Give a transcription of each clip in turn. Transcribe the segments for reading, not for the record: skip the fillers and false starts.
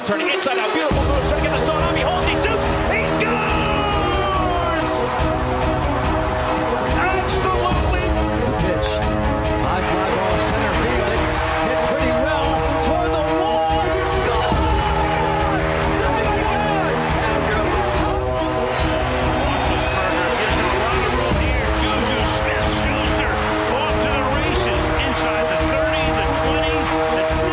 right, turning inside out. Beautiful move. Trying to get the shot on. He holds. He shoots. He scores! Absolutely. The pitch. High fly ball center field. It's hit pretty well toward the wall. Goal! Roethlisberger gives him a lot of room here. Juju Smith-Schuster off to the races inside the 30, the 20, the 10.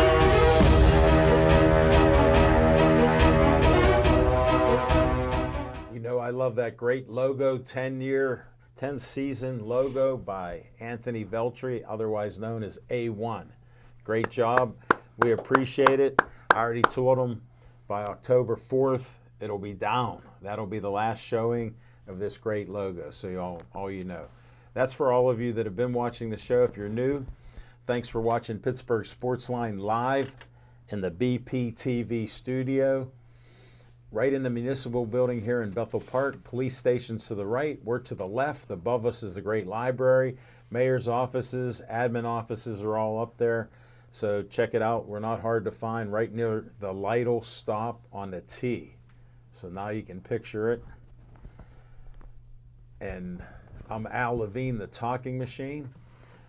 You know, I love that great logo, 10-season logo by Anthony Veltri, otherwise known as A1. Great job. We appreciate it. I already told him by October 4th, it'll be down. That'll be the last showing of this great logo, so all you know. That's for all of you that have been watching the show. If you're new, thanks for watching Pittsburgh Sportsline live in the BPTV studio. Right in the municipal building here in Bethel Park. Police stations to the right, we're to the left. Above us is the great library. Mayor's offices, admin offices are all up there. So check it out. We're not hard to find, right near the Lytle stop on the T. So now you can picture it. And I'm Al Levine, the talking machine.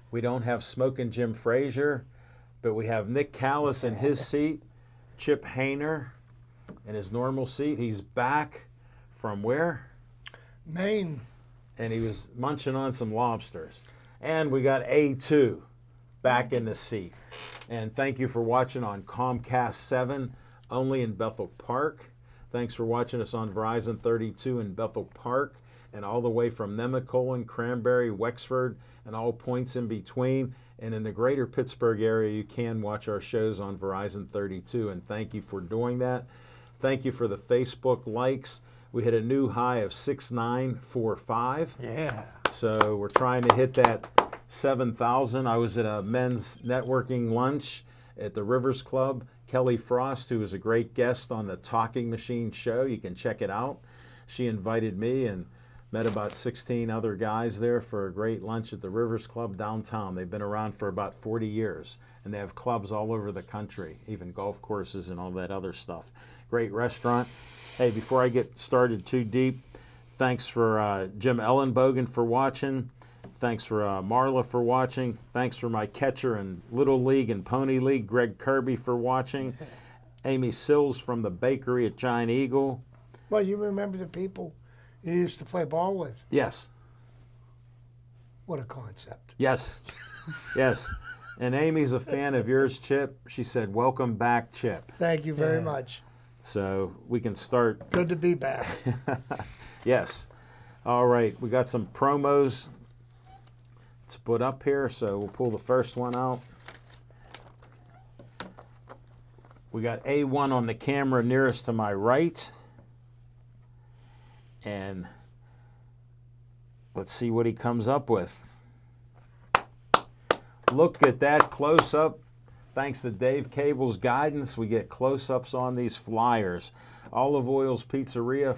We don't have Smoking Jim Frazier, but we have Nick Callis in his seat, Chip Hayner in his normal seat. He's back from where? Maine. And he was munching on some lobsters. And we got A2 back in the seat. And thank you for watching on Comcast 7, only in Bethel Park. Thanks for watching us on Verizon 32 in Bethel Park, and all the way from Nemacolin, Cranberry, Wexford, and all points in between. And in the greater Pittsburgh area, you can watch our shows on Verizon 32, and thank you for doing that. Thank you for the Facebook likes. We hit a new high of 6,945. Yeah. So we're trying to hit that 7,000. I was at a men's networking lunch at the Rivers Club. Kelly Frost, who was a great guest on the Talking Machine show, you can check it out. She invited me and met about 16 other guys there for a great lunch at the Rivers Club downtown. They've been around for about 40 years, and they have clubs all over the country, even golf courses and all that other stuff. Great restaurant. Hey, before I get started too deep, thanks for Jim Ellenbogen for watching. Thanks for Marla for watching. Thanks for my catcher in Little League and Pony League, Greg Kirby, for watching. Amy Sills from the bakery at Giant Eagle. Well, you remember the people you used to play ball with? Yes. What a concept. Yes. Yes. And Amy's a fan of yours, Chip. She said, "Welcome back, Chip." Thank you very much. So we can start. Good to be back. Yes. All right. We got some promos to put up here, so we'll pull the first one out. We got A1 on the camera nearest to my right. And let's see what he comes up with. Look at that close-up. Thanks to Dave Cable's guidance, we get close-ups on these flyers. Olive Oil's Pizzeria,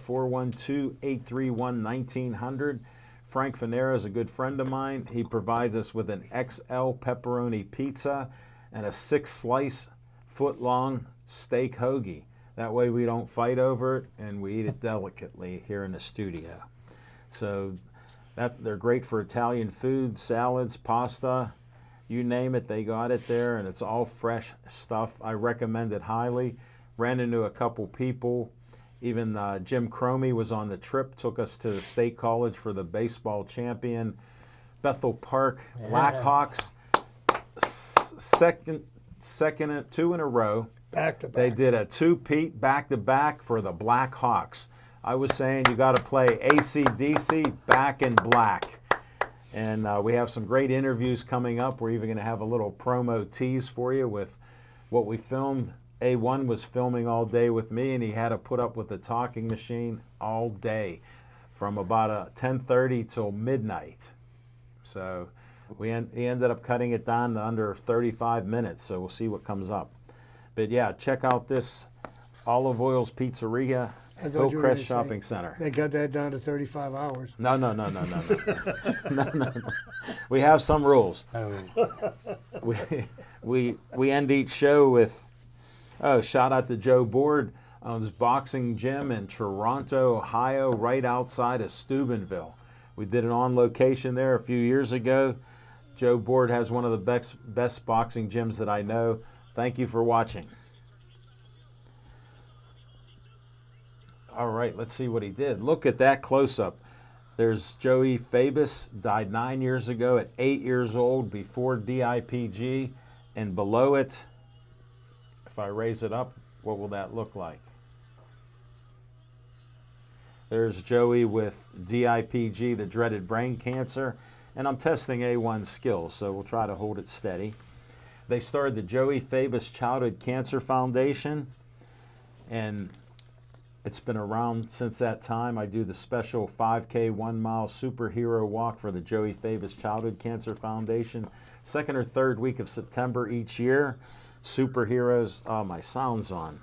412-831-1900. Frank Fanera is a good friend of mine. He provides us with an XL pepperoni pizza and a 6-slice foot-long steak hoagie. That way we don't fight over it, and we eat it delicately here in the studio. So they're great for Italian food, salads, pasta, you name it, they got it there, and it's all fresh stuff. I recommend it highly. Ran into a couple people. Even Jim Cromie was on the trip, took us to the State College for the baseball champion Bethel Park Blackhawks. Second, two in a row. Back to back. They did a two-peat back-to-back for the Blackhawks. I was saying you got to play AC/DC back in black. And we have some great interviews coming up. We're even going to have a little promo tease for you with what we filmed. A1 was filming all day with me, and he had to put up with the talking machine all day from about 10:30 till midnight. So he ended up cutting it down to under 35 minutes, so we'll see what comes up. But yeah, check out this Olive Oil's Pizzeria, Hillcrest Shopping Center. They got that down to 35 hours. No. No. We have some rules. We end each show with Oh, shout out to Joe Board, owns boxing gym in Toronto, Ohio, right outside of Steubenville. We did an on location there a few years ago. Joe Board has one of the best boxing gyms that I know. Thank you for watching. All right, let's see what he did. Look at that close-up. There's Joey Fabus, died 9 years ago at 8 years old before DIPG. And below it, if I raise it up, what will that look like? There's Joey with DIPG, the dreaded brain cancer. And I'm testing A1 skills, so we'll try to hold it steady. They started the Joey Fabus Childhood Cancer Foundation, and it's been around since that time. I do the special 5K 1 mile superhero walk for the Joey Fabus Childhood Cancer Foundation. Second or third week of September each year. Superheroes. Oh, my sound's on.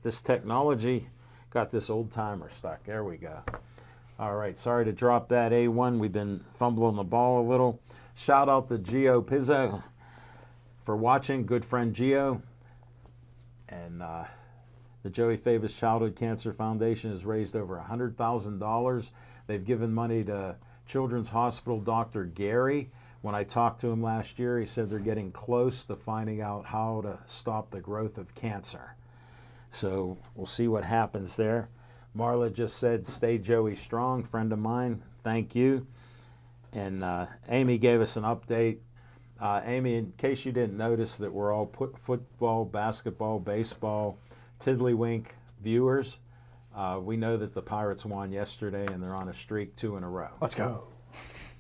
This technology got this old timer stuck. There we go. All right, sorry to drop that A1. We've been fumbling the ball a little. Shout out to Gio Pizzo for watching. Good friend Gio. And the Joey Fabus Childhood Cancer Foundation has raised over $100,000. They've given money to Children's Hospital Dr. Gary. When I talked to him last year, he said they're getting close to finding out how to stop the growth of cancer. So we'll see what happens there. Marla just said, stay Joey strong, friend of mine. Thank you. And Amy gave us an update. Amy, in case you didn't notice that we're all football, basketball, baseball, tiddlywink viewers, we know that the Pirates won yesterday and they're on a streak 2 in a row. Let's go.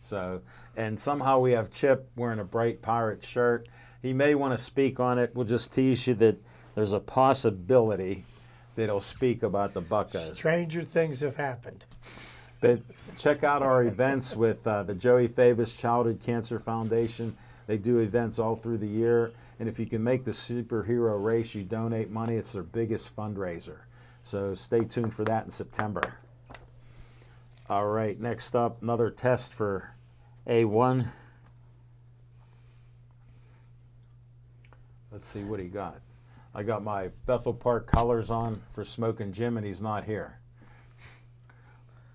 So, and somehow we have Chip wearing a bright Pirate shirt. He may want to speak on it. We'll just tease you that there's a possibility that he'll speak about the Buccos. Stranger things have happened. But check out our events with the Joey Fabus Childhood Cancer Foundation. They do events all through the year. And if you can make the superhero race, you donate money. It's their biggest fundraiser. So stay tuned for that in September. All right, next up, another test for A1. Let's see what he got. I got my Bethel Park colors on for Smoking Jim, and he's not here.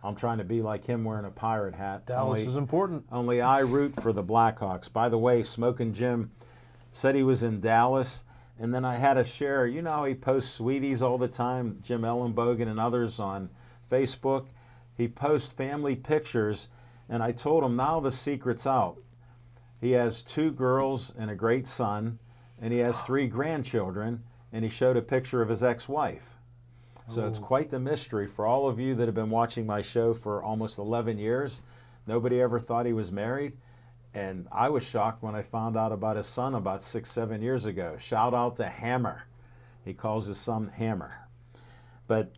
I'm trying to be like him wearing a pirate hat. Dallas is important. Only I root for the Blackhawks. By the way, Smoking Jim said he was in Dallas, and then I had to share. You know how he posts sweeties all the time, Jim Ellenbogen and others on Facebook? He posts family pictures, and I told him now the secret's out. He has 2 girls and a great son, and he has 3 grandchildren, and he showed a picture of his ex-wife. So it's quite the mystery for all of you that have been watching my show for almost 11 years. Nobody ever thought he was married, and I was shocked when I found out about his son about 6-7 years ago. Shout out to Hammer. He calls his son Hammer. But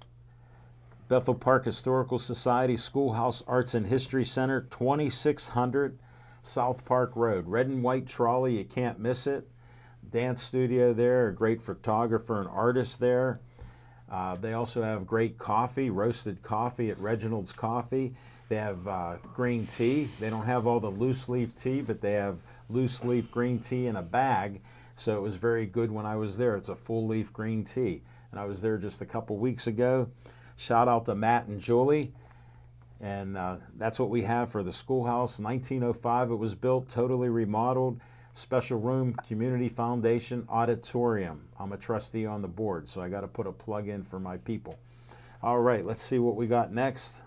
Bethel Park Historical Society Schoolhouse Arts and History Center, 2600 South Park Road. Red and white trolley, you can't miss it. Dance studio there, a great photographer and artist there. They also have great coffee, roasted coffee at Reginald's Coffee. They have green tea. They don't have all the loose leaf tea, but they have loose leaf green tea in a bag. So it was very good when I was there. It's a full leaf green tea. And I was there just a couple weeks ago. Shout out to Matt and Julie. And that's what we have for the schoolhouse. 1905 it was built, totally remodeled. Special room, community foundation, auditorium. I'm a trustee on the board, so I got to put a plug in for my people. All right, let's see what we got next.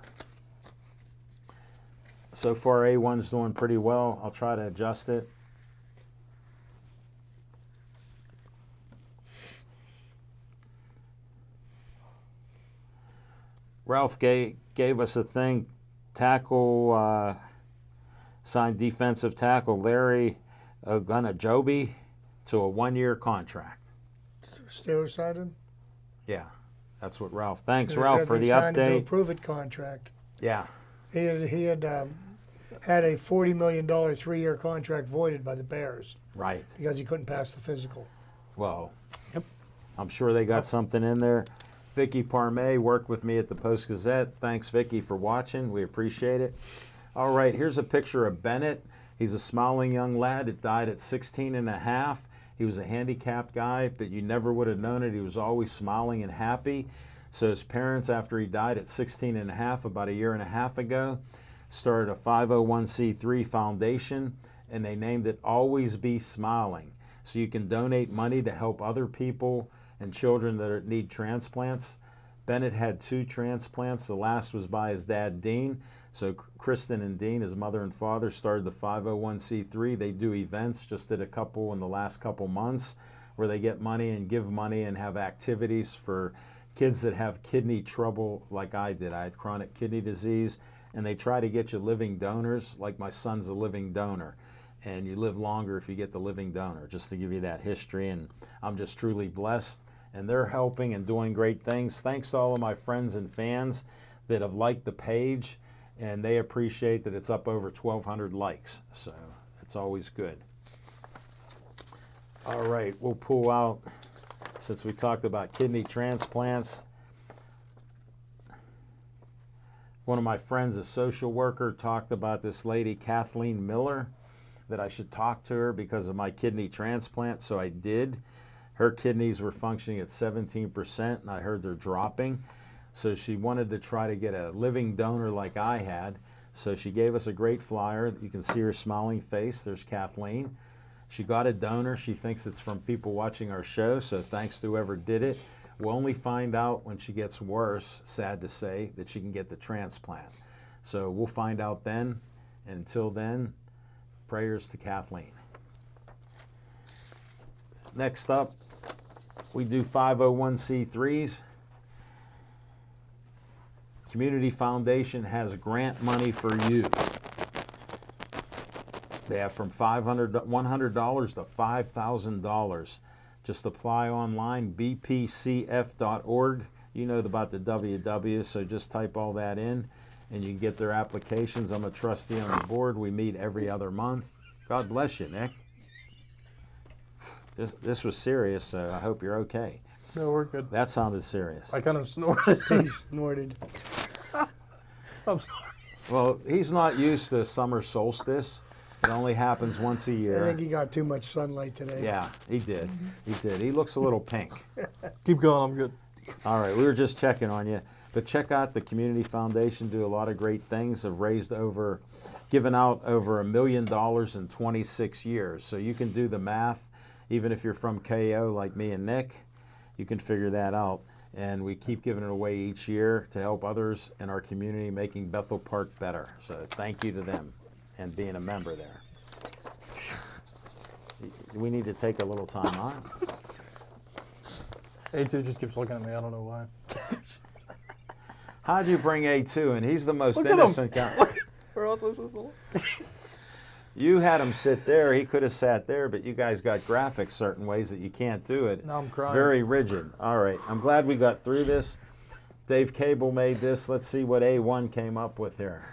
So far, A1's doing pretty well. I'll try to adjust it. Ralph gave us a thing. Tackle, signed defensive tackle Larry Ogunajobi to a 1-year contract. Steelers signed him? Yeah, that's what Ralph. Thanks, They Ralph, said for they the signed him to a update. prove-it contract. Yeah. He had had a $40 million 3-year contract voided by the Bears Right. because he couldn't pass the physical. Well, I'm sure they got something in there. Vicky Parme worked with me at the Post-Gazette. Thanks, Vicky, for watching. We appreciate it. All right, here's a picture of Bennett. He's a smiling young lad that died at 16 and a half. He was a handicapped guy, but you never would have known it. He was always smiling and happy. So his parents, after he died at 16 and a half, about a year and a half ago, started a 501c3 foundation, and they named it Always Be Smiling. So you can donate money to help other people and children that need transplants. Bennett had 2 transplants. The last was by his dad, Dean. So Kristen and Dean, his mother and father, started the 501c3. They do events, just did a couple in the last couple months, where they get money and give money and have activities for kids that have kidney trouble like I did. I had chronic kidney disease, and they try to get you living donors, like my son's a living donor. And you live longer if you get the living donor, just to give you that history. And I'm just truly blessed. And they're helping and doing great things. Thanks to all of my friends and fans that have liked the page, and they appreciate that it's up over 1,200 likes. So it's always good. All right, we'll pull out, since we talked about kidney transplants. One of my friends, a social worker, talked about this lady, Kathleen Miller, that I should talk to her because of my kidney transplant, so I did. Her kidneys were functioning at 17%, and I heard they're dropping. So she wanted to try to get a living donor like I had. So she gave us a great flyer. You can see her smiling face. There's Kathleen. She got a donor. She thinks it's from people watching our show, so thanks to whoever did it. We'll only find out when she gets worse, sad to say, that she can get the transplant. So we'll find out then. And until then, prayers to Kathleen. Next up, we do 501c3s. Community Foundation has grant money for you. They have from $100 to $5,000. Just apply online, bpcf.org. You know about the WW, so just type all that in, and you can get their applications. I'm a trustee on the board. We meet every other month. God bless you, Nick. This was serious, so I hope you're okay. No, we're good. That sounded serious. I kind of snorted. He snorted. I'm sorry. Well, he's not used to summer solstice. It only happens once a I year. think he got too much sunlight today. Yeah, he did. He did. He looks a little pink. Keep going. I'm good. All right, we were just checking on you. But check out the Community Foundation, do a lot of great things, have given out over $1 million in 26 years. So you can do the math, even if you're from KO like me and Nick, you can figure that out. And we keep giving it away each year to help others in our community, making Bethel Park better. So thank you to them and being a member there. We need to take a little time on. A2 just keeps looking at me. I don't know why. How'd you bring A2 in? He's the most Look at him. innocent guy. Where else was this? You had him sit there. He could have sat there, but you guys got graphics certain ways that you can't do it. Now I'm crying. Very rigid. All right. I'm glad we got through this. Dave Cable made this. Let's see what A1 came up with here.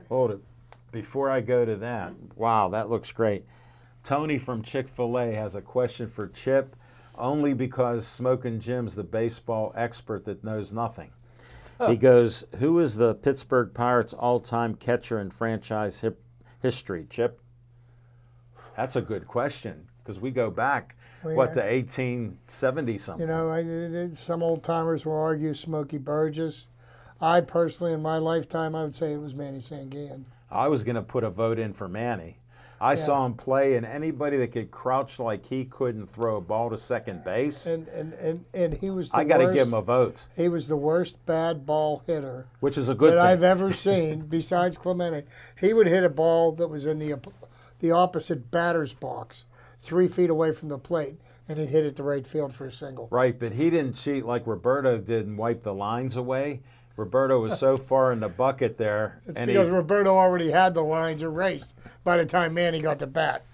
Hold it. Before I go to that, wow, that looks great. Tony from Chick-fil-A has a question for Chip, only because Smokin' Jim's the baseball expert that knows nothing. He goes, who is the Pittsburgh Pirates' all-time catcher in franchise history, Chip? That's a good question, because we go back, to 1870-something. You know, some old timers will argue Smokey Burgess. I personally, in my lifetime, I would say it was Manny Sanguillen. I was going to put a vote in for Manny. I saw him play, and anybody that could crouch like he could and throw a ball to second base, And he was the I got to worst- give him a vote, He was the worst bad ball hitter which is a good that thing. I've ever seen besides Clemente. He would hit a ball that was in the opposite batter's box, 3 feet away from the plate, and he'd hit it to right field for a single. Right, but he didn't cheat like Roberto did and wipe the lines away. Roberto was so far in the bucket there. It's And because Roberto already had the lines erased by the time Manny got the bat.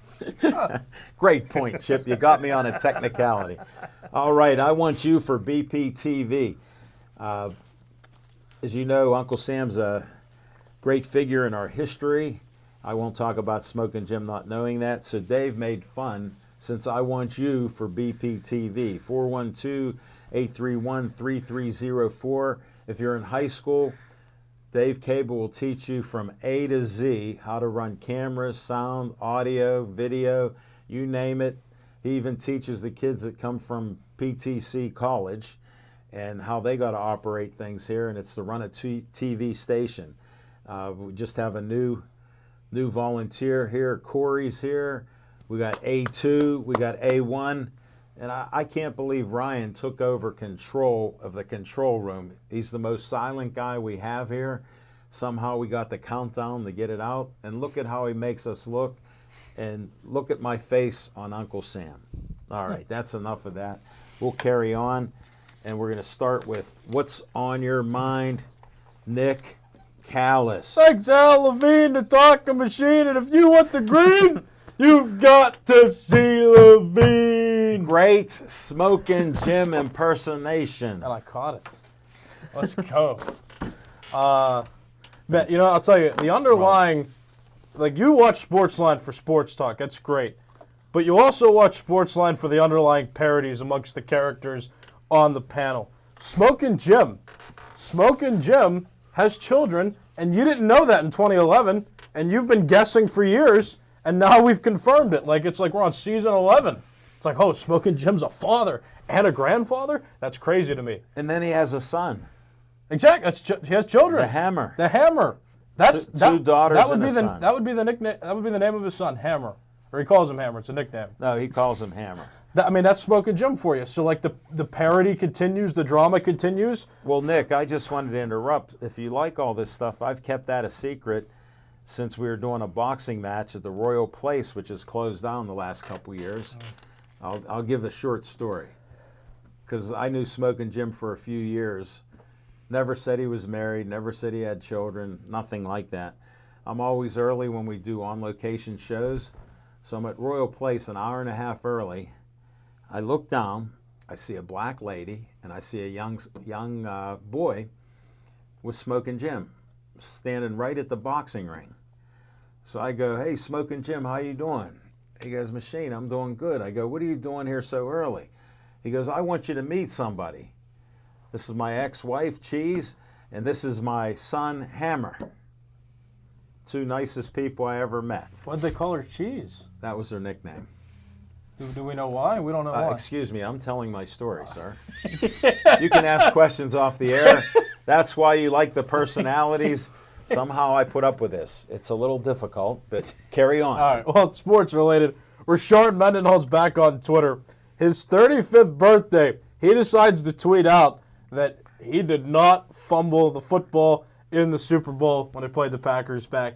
Great point, Chip. You got me on a technicality. All right, I want you for BPTV. As you know, Uncle Sam's a great figure in our history. I won't talk about Smokin' Jim not knowing that. So Dave made fun, since I want you for BPTV. 412-831-3304. If you're in high school, Dave Cable will teach you from A to Z how to run cameras, sound, audio, video, you name it. He even teaches the kids that come from PTC College and how they got to operate things here, and it's to run a TV station. We just have a new volunteer here. Corey's here. We got A2, we got A1, and I can't believe Ryan took over control of the control room. He's the most silent guy we have here. Somehow we got the countdown to get it out, and look at how he makes us look, and look at my face on Uncle Sam. All right, that's enough of that. We'll carry on, and we're going to start with what's on your mind, Nick Callis. Thanks, Al Levine, the talking machine, and if you want the green, you've got to see Levine. Great Smoking Jim impersonation. And I caught it. Let's go. Man, you know, I'll tell you, the underlying, like, you watch Sportsline for sports talk. That's great. But you also watch Sportsline for the underlying parodies amongst the characters on the panel. Smoking Jim has children, and you didn't know that in 2011, and you've been guessing for years, and now we've confirmed it. Like, it's like we're on season 11. It's like, oh, Smoking Jim's a father and a grandfather? That's crazy to me. And then he has a son. Exactly. He has children. The Hammer. The Hammer. That's two daughters that would and be a the son. that would be the nickname. That would be the name of his son, Hammer, or he calls him Hammer. It's a nickname. No, he calls him Hammer. I mean, that's Smoking Jim for you. So, like, the parody continues, the drama continues. Well, Nick, I just wanted to interrupt. If you like all this stuff, I've kept that a secret since we were doing a boxing match at the Royal Place, which has closed down the last couple years. I'll give a short story. Because I knew Smoking Jim for a few years. Never said he was married, never said he had children, nothing like that. I'm always early when we do on-location shows. So I'm at Royal Place an hour and a half early. I look down, I see a black lady, and I see a young boy with Smoking Jim standing right at the boxing ring. So I go, hey, Smoking Jim, how you doing? He goes, Machine, I'm doing good. I go, what are you doing here so early? He goes, I want you to meet somebody. This is my ex-wife, Cheese, and this is my son, Hammer. Two nicest people I ever met. What'd they call her? Cheese? That was their nickname. Do we know why? We don't know why. Excuse me, I'm telling my story, sir. You can ask questions off the air. That's why you like the personalities. Somehow I put up with this. It's a little difficult, but carry on. All right, well, sports related. Rashard Mendenhall's back on Twitter. His 35th birthday, he decides to tweet out that he did not fumble the football in the Super Bowl when they played the Packers back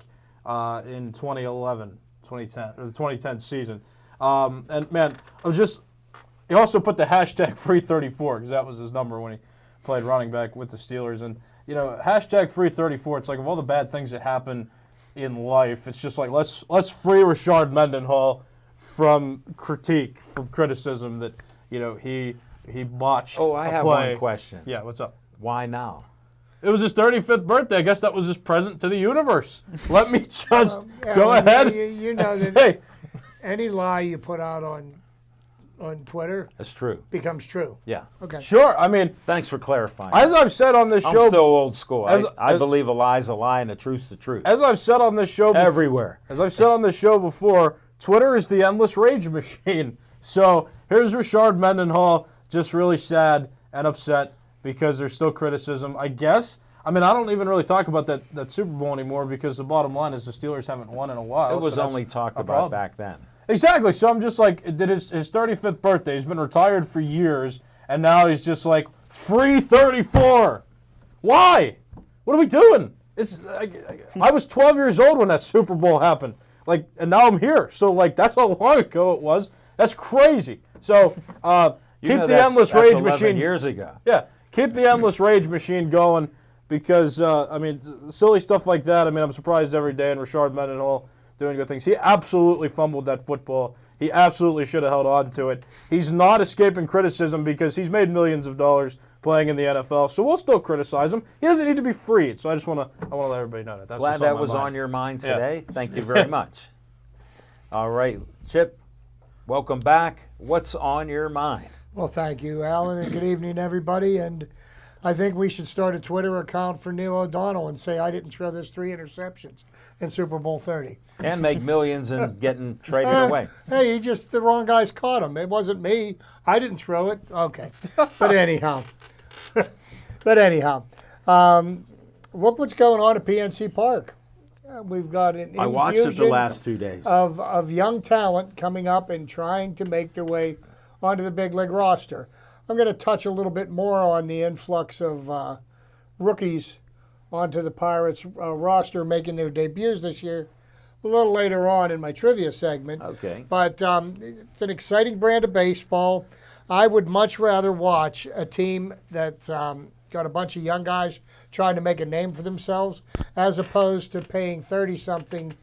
in 2010, or the 2010 season. And, man, he also put the hashtag free34 because that was his number when he played running back with the Steelers. And, you know, hashtag free34, it's like of all the bad things that happen in life, it's just like let's free Rashard Mendenhall from critique, from criticism that, you know, he botched Oh, I a have play. one question. Yeah, what's up? Why now? It was his 35th birthday. I guess that was his present to the universe. Let me just Yeah, go well, ahead You know and that say, any lie you put out on Twitter That's true. becomes true. Yeah. Okay. sure, I mean, Thanks for clarifying. as I've said on this I'm show, still old school. as- I believe a lie's a lie and a truth's the truth. as I've said on this show Everywhere. As I've said on this show before, Twitter is the endless rage machine. So here's Rashard Mendenhall just really sad and upset because there's still criticism, I guess. I mean, I don't even really talk about that Super Bowl anymore because the bottom line is the Steelers haven't won in a while. It was so that's only talked a about problem. back then. Exactly. So I'm just like, it did his 35th birthday. He's been retired for years, and now he's just like, free 34. Why? What are we doing? I was 12 years old when that Super Bowl happened. Like, and now I'm here. So, like, that's how long ago it was. That's crazy. So, keep the endless rage 11 machine. years ago. Yeah, keep the endless rage machine going because, I mean, silly stuff like that. I mean, I'm surprised every day, and Rashard Mendenhall doing good things. He absolutely fumbled that football. He absolutely should have held on to it. He's not escaping criticism because he's made millions of dollars playing in the NFL, so we'll still criticize him. He doesn't need to be freed. So I want to let everybody know that. That's Glad what's that my was mind. on your mind Yeah. today. Thank you very much. All right, Chip, welcome back. What's on your mind? Well, thank you, Alan, and good evening, everybody. And I think we should start a Twitter account for Neil O'Donnell and say I didn't throw those 3 interceptions in Super Bowl 30. And make millions and getting traded away. Hey, the wrong guys caught him. It wasn't me. I didn't throw it. Okay. But anyhow. Look what's going on at PNC Park. We've got an I watched it the infusion last 2 days. of young talent coming up and trying to make their way onto the big league roster. I'm going to touch a little bit more on the influx of rookies onto the Pirates roster making their debuts this year a little later on in my trivia segment. Okay. But it's an exciting brand of baseball. I would much rather watch a team that's got a bunch of young guys trying to make a name for themselves as opposed to paying 30-something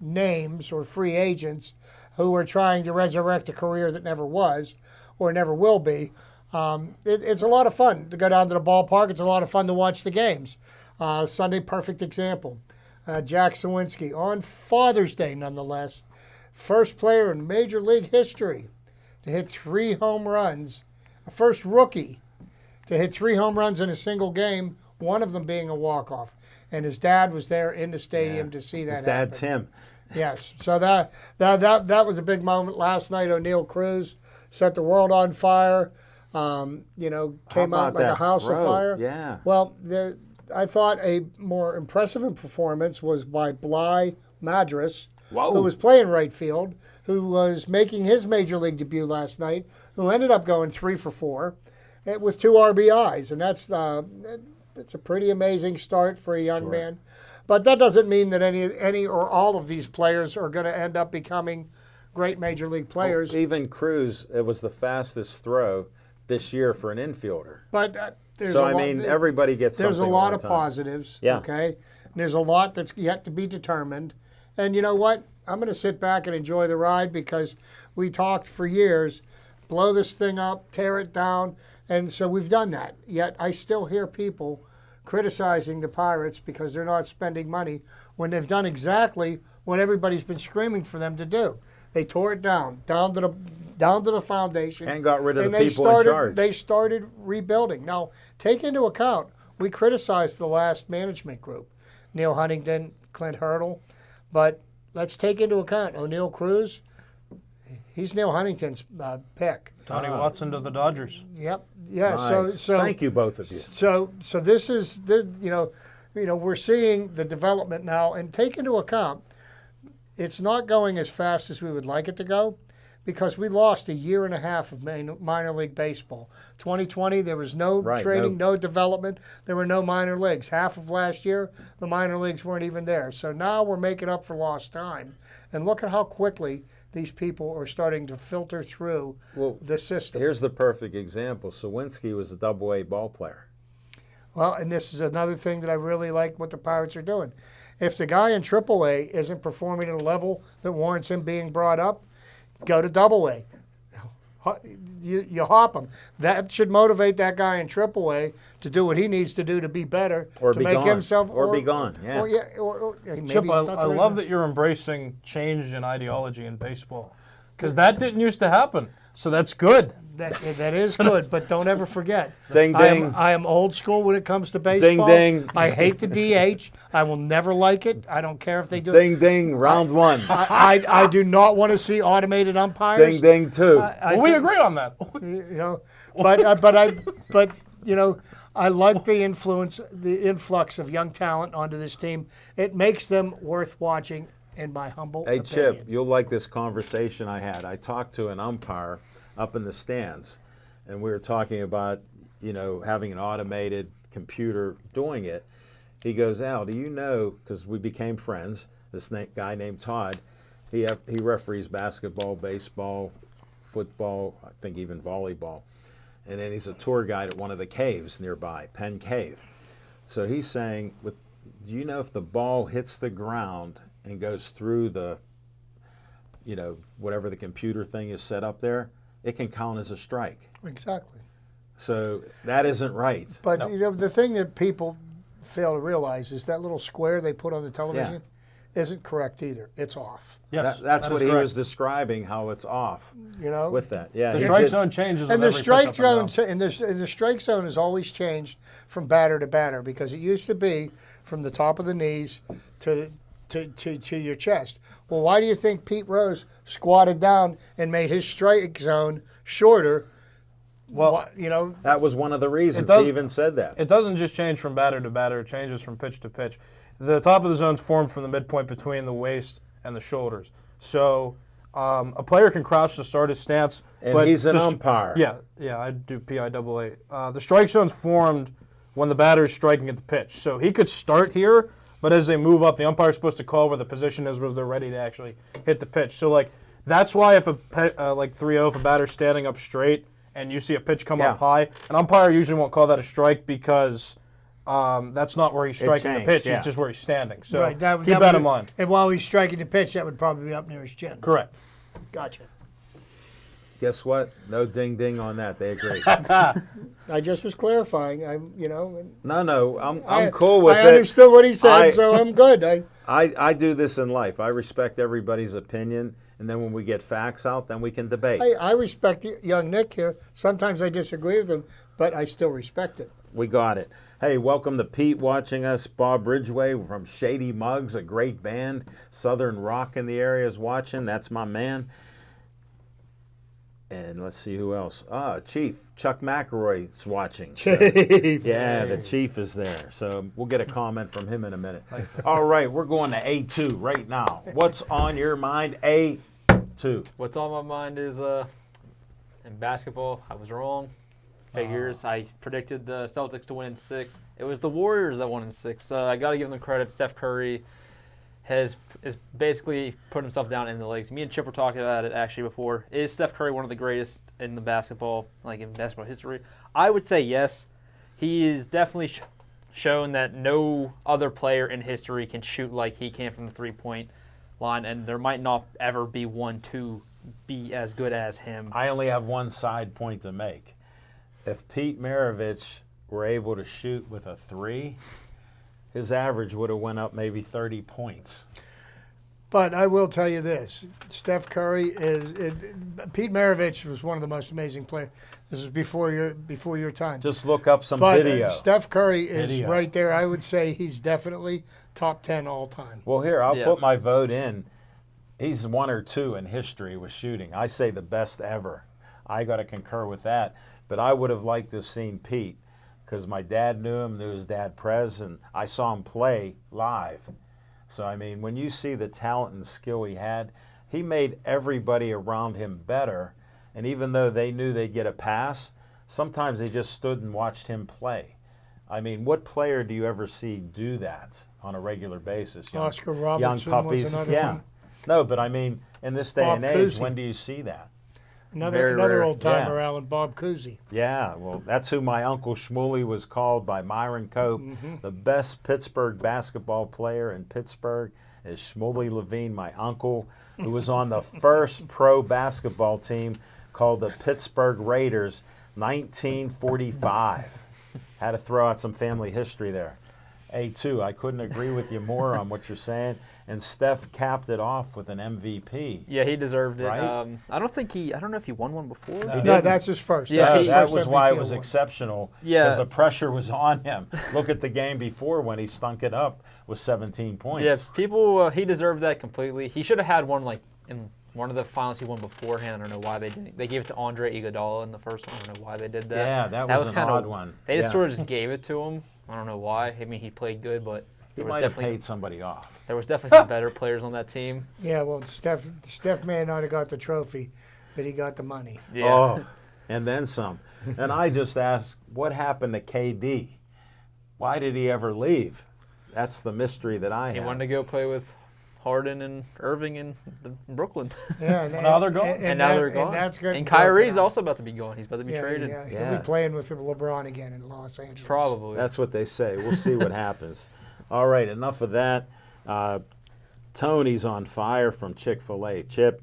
names or free agents who are trying to resurrect a career that never was or never will be. It's a lot of fun to go down to the ballpark. It's a lot of fun to watch the games. Sunday, perfect example. Jack Sawinski on Father's Day, nonetheless. First player in Major League history to hit 3 home runs. First rookie to hit 3 home runs in a single game, one of them being a walk-off. And his dad was there in the stadium to see that His dad, happen. Tim. Yes, so that was a big moment last night. O'Neill Cruz set the world on fire. Came out like a house of fire. Yeah. Well, I thought a more impressive performance was by Bly Madras, who was playing right field, who was making his major league debut last night, who ended up going 3 for 4 with 2 RBIs, and that's a pretty amazing start for a young man. But that doesn't mean that any or all of these players are going to end up becoming great major league players. Well, even Cruz, it was the fastest throw this year for an infielder. But everybody gets something. There's a lot all of the time. positives. Yeah. Okay. There's a lot that's yet to be determined. And you know what? I'm going to sit back and enjoy the ride because we talked for years, blow this thing up, tear it down, and so we've done that. Yet I still hear people criticizing the Pirates because they're not spending money when they've done exactly what everybody's been screaming for them to do. They tore it down to the foundation, and got rid of the people in charge. They started rebuilding. Now, take into account we criticized the last management group, Neil Huntington, Clint Hurdle, but let's take into account O'Neill Cruz. He's Neil Huntington's pick. Tony Watson to the Dodgers. Yep. Yeah. Nice. So thank you, both of you. So this is we're seeing the development now, and take into account it's not going as fast as we would like it to go because we lost 1.5 years of minor league baseball. 2020, there was no training, no development. There were no minor leagues. Half of last year, the minor leagues weren't even there. So now we're making up for lost time. And look at how quickly these people are starting to filter through the system. Here's the perfect example. Sawinski was a Double-A ball player. Well, and this is another thing that I really like what the Pirates are doing. If the guy in AAA isn't performing at a level that warrants him being brought up, go to AA. You hop him. That should motivate that guy in AAA to do what he needs to do to be better, Or to be make gone. himself Or be gone, yeah. Or maybe Chip, it's not the I right love guy. that you're embracing change in ideology in baseball because that didn't used to happen. So that's good. That is good, but don't ever forget. Ding, ding. I am old school when it comes to baseball. Ding, ding. I hate the DH. I will never like it. I don't care if they do it. Ding, ding, round 1. I do not want to see automated umpires. Ding, ding, 2. We agree on that. I like the influx of young talent onto this team. It makes them worth watching, in my humble Hey, opinion. Chip, you'll like this conversation I had. I talked to an umpire up in the stands, and we were talking about, having an automated computer doing it. He goes, Al, do you know, because we became friends, this guy named Todd, he referees basketball, baseball, football, I think even volleyball. And then he's a tour guide at one of the caves nearby, Penn Cave. So he's saying, do you know if the ball hits the ground and goes through the, whatever the computer thing is set up there, it can count as a strike. Exactly. So that isn't right. But the thing that people fail to realize is that little square they put on the television isn't correct either. It's off. Yes, That's that what is he correct. was describing, how it's off You know, with that. Yeah, The he strike did- zone changes. and with the every strike pitch up and zone down. and the strike zone has always changed from batter to batter because it used to be from the top of the knees to your chest. Well, why do you think Pete Rose squatted down and made his strike zone shorter? Well, You know, That was one of the reasons does- he even said that. It doesn't just change from batter to batter. It changes from pitch to pitch. The top of the zone's formed from the midpoint between the waist and the shoulders. So a player can crouch to start his stance. And but he's an the umpire. Yeah, I do PIAA. The strike zone's formed when the batter is striking at the pitch. So he could start here, but as they move up, the umpire's supposed to call where the position is where they're ready to actually hit the pitch. So, like, that's why if like 3-0, if a batter's standing up straight and you see a pitch come up high, an umpire usually won't call that a strike because that's not where he's striking the changed, pitch. yeah. It's just where he's standing. So right, keep that in mind. And while he's striking the pitch, that would probably be up near his chin. Correct. Gotcha. Guess what? No ding ding on that. They agree. I just was clarifying. No, I'm cool with I it. understood what he said, I- so I'm good. I do this in life. I respect everybody's opinion, and then when we get facts out, then we can debate. I respect young Nick here. Sometimes I disagree with him, but I still respect it. We got it. Hey, welcome to Pete watching us. Bob Ridgway from Shady Mugs, a great band. Southern Rock in the area is watching. That's my man. And let's see who else. Chief. Chuck McElroy's watching. So, yeah, the Chief is there. So we'll get a comment from him in a minute. All right, we're going to A2 right now. What's on your mind, A2? What's on my mind is in basketball, I was wrong. Figures. I predicted the Celtics to win in 6. It was the Warriors that won in 6. I got to give them credit. Steph Curry is basically put himself down in the leagues. Me and Chip were talking about it actually before. Is Steph Curry one of the greatest in the basketball, like in basketball history? I would say yes. He is definitely shown that no other player in history can shoot like he can from the three-point line, and there might not ever be one to be as good as him. I only have one side point to make. If Pete Maravich were able to shoot with a 3, his average would have went up maybe 30 points. But I will tell you this: Steph Curry Pete Maravich was one of the most amazing players. This is before your time. Just look up some But video. Steph Curry is Video. right there. I would say he's definitely top 10 all time. Well, here, I'll Yeah. put my vote in. He's 1 or 2 in history with shooting. I say the best ever. I got to concur with that. But I would have liked to have seen Pete because my dad knew him, knew his dad Prez, and I saw him play live. So, I mean, when you see the talent and skill he had, he made everybody around him better. And even though they knew they'd get a pass, sometimes they just stood and watched him play. I mean, what player do you ever see do that on a regular basis? Oscar Robertson young was puppies. another Yeah. one. No, but I mean, in this day Bob and age, Cousy. when do you see that? Another rare. old timer, Yeah. Alan Bob Cousy. Yeah, well, that's who my Uncle Shmuley was called by Myron Cope. The best Pittsburgh basketball player in Pittsburgh is Shmuley Levine, my uncle, who was on the first pro basketball team called the Pittsburgh Raiders, 1945. Had to throw out some family history there. A2, I couldn't agree with you more on what you're saying. And Steph capped it off with an MVP. Yeah, he deserved it. Right? I don't know if he won one before. No, that's his first. Yeah, That's his that first was why it MVP was award. exceptional. Yeah. Because the pressure was on him. Look at the game before when he stunk it up with 17 points. Yeah, people. He deserved that completely. He should have had one like in one of the finals he won beforehand. I don't know why they didn't. They gave it to Andre Iguodala in the first one. I don't know why they did that. Yeah, that was an kinda, odd one. They just Yeah. sort of just gave it to him. I don't know why. I mean, he played good, but He there was might have definitely paid somebody off. there was definitely some better players on that team. Yeah, well, Steph may not have got the trophy, but he got the money. Yeah. Oh, and then some. And I just asked, what happened to KD? Why did he ever leave? That's the mystery that I He have. wanted to go play with Harden and Irving in Brooklyn. Yeah, and, now they're gone. And now they're gone. And that's good. And Kyrie's also about to be gone. He's about to be yeah, traded. Yeah, he'll Yeah. be playing with LeBron again in Los Angeles. Probably. That's what they say. We'll see what happens. All right, enough of that. Tony's on fire from Chick-fil-A. Chip,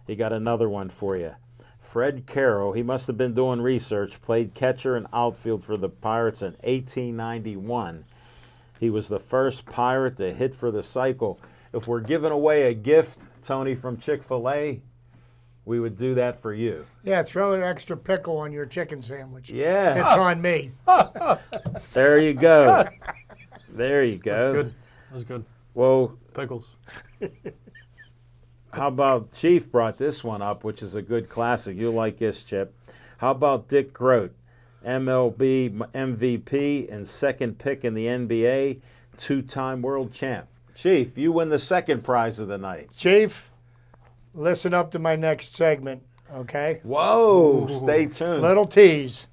he got another one for you. Fred Carroll, he must have been doing research, played catcher and outfield for the Pirates in 1891. He was the first Pirate to hit for the cycle. if we're giving away a gift, Tony, from Chick-fil-A, we would do that for you. Yeah, throw an extra pickle on your chicken sandwich. Yeah. It's on me. There you go. There you go. Good. That's good. Well, Pickles. how about Chief brought this one up, which is a good classic. You'll like this, Chip. How about Dick Groat, MLB MVP and second pick in the NBA, two-time world champ. Chief, you win the second prize of the night. Chief, listen up to my next segment, okay? Whoa, stay tuned. Little tease.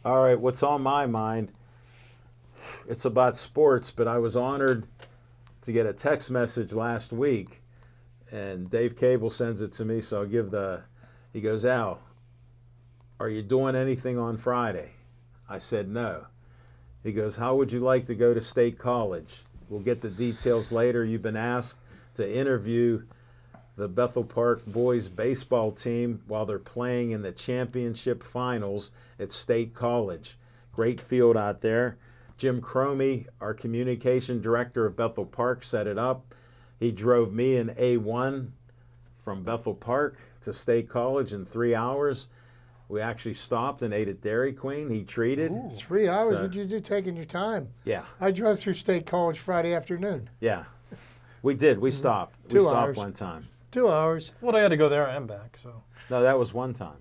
All right, what's on my mind? It's about sports, but I was honored to get a text message last week, and Dave Cable sends it to me, so I'll give he goes, Al, are you doing anything on Friday? I said no. He goes, how would you like to go to State College? We'll get the details later. You've been asked to interview the Bethel Park boys baseball team while they're playing in the championship finals at State College. Great field out there. Jim Cromie, our communication director of Bethel Park, set it up. He drove me in A1 from Bethel Park to State College in 3 hours. We actually stopped and ate at Dairy Queen. He treated. 3 hours? So- What'd you do taking your time? Yeah, I drove through State College Friday afternoon. yeah. We did. We stopped. We 2 stopped hours. one time. 2 hours. Well, I had to go there and back, so. No, that was one time.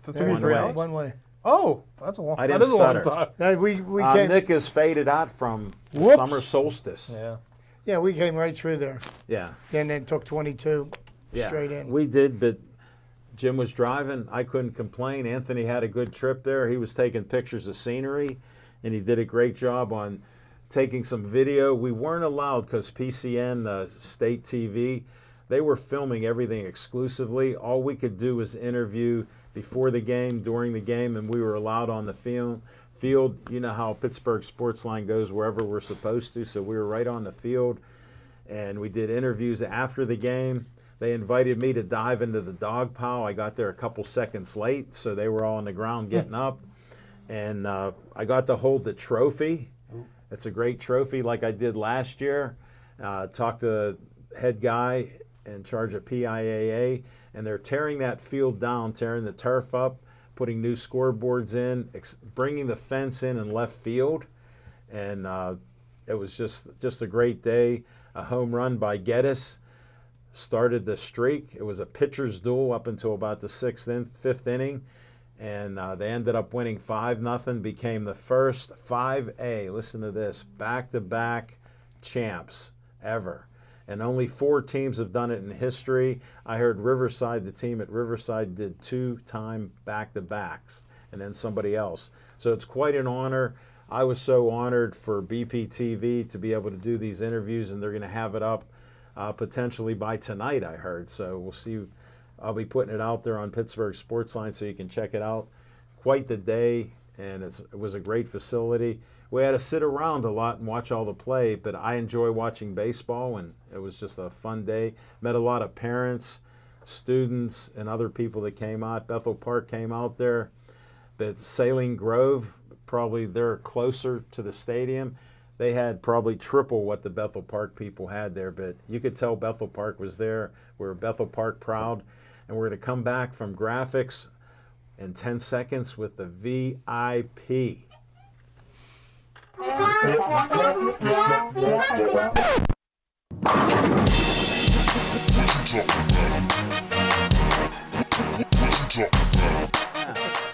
One way. way. One way. Oh, that's a long. I That didn't is a long stutter. time. We came. Nick is faded out from the Whoops. summer solstice. Yeah. Yeah, we came right through there, Yeah. and then took 22 Yeah. straight in. We did, but Jim was driving. I couldn't complain. Anthony had a good trip there. He was taking pictures of scenery, and he did a great job on taking some video. We weren't allowed because PCN, State TV, they were filming everything exclusively. All we could do was interview before the game, during the game, and we were allowed on the field. You know how Pittsburgh Sportsline goes wherever we're supposed to, so we were right on the field, and we did interviews after the game. They invited me to dive into the dog pile. I got there a couple seconds late, so they were all on the ground getting up, and I got to hold the trophy. It's a great trophy like I did last year. Talked to the head guy in charge of PIAA, and they're tearing that field down, tearing the turf up, putting new scoreboards in, bringing the fence in left field, and it was just a great day. A home run by Geddes started the streak. It was a pitcher's duel up until about the fifth inning, and they ended up winning 5-0, became the first 5A, listen to this, back-to-back champs ever. And only 4 teams have done it in history. I heard Riverside, the team at Riverside, did 2-time back-to-backs, and then somebody else. So it's quite an honor. I was so honored for BPTV to be able to do these interviews, and they're going to have it up potentially by tonight, I heard. So we'll see. I'll be putting it out there on Pittsburgh Sportsline so you can check it out. Quite the day, and it was a great facility. We had to sit around a lot and watch all the play, but I enjoy watching baseball, and it was just a fun day. Met a lot of parents, students, and other people that came out. Bethel Park came out there, but Saline Grove, probably they're closer to the stadium. They had probably triple what the Bethel Park people had there, but you could tell Bethel Park was there. We're Bethel Park proud, and we're going to come back from graphics in 10 seconds with the VIP.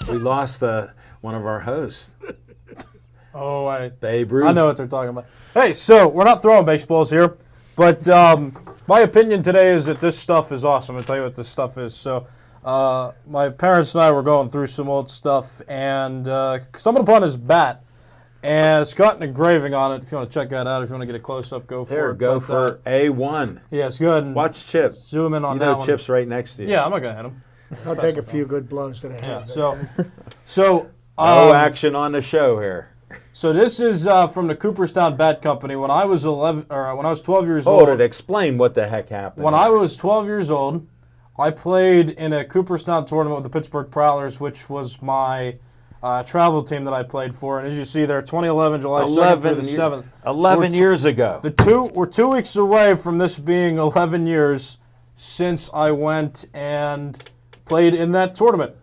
We lost one of our hosts. Oh, Babe Ruth. I know what they're talking about. Hey, so we're not throwing baseballs here, but my opinion today is that this stuff is awesome. I'll tell you what this stuff is. So my parents and I were going through some old stuff and stumbled upon this bat. And it's got an engraving on it. If you want to check that out, if you want to get a close-up, go for There, it. go But, for A1. Yeah, it's good. Watch Chip. Zoom in on You that know one. Chip's right next to you. Yeah, I'm not going to hit him. I'll take a few good blows to the head. So No action on the show here. So this is from the Cooperstown Bat Company. When I was 12 years Hold old. it. Explain what the heck happened. When I was 12 years old, I played in a Cooperstown tournament with the Pittsburgh Prowlers, which was my travel team that I played for. And as you see there, 2011, July 2nd through the 7th. 11 years ago. We're 2 weeks away from this being 11 years since I went and played in that tournament.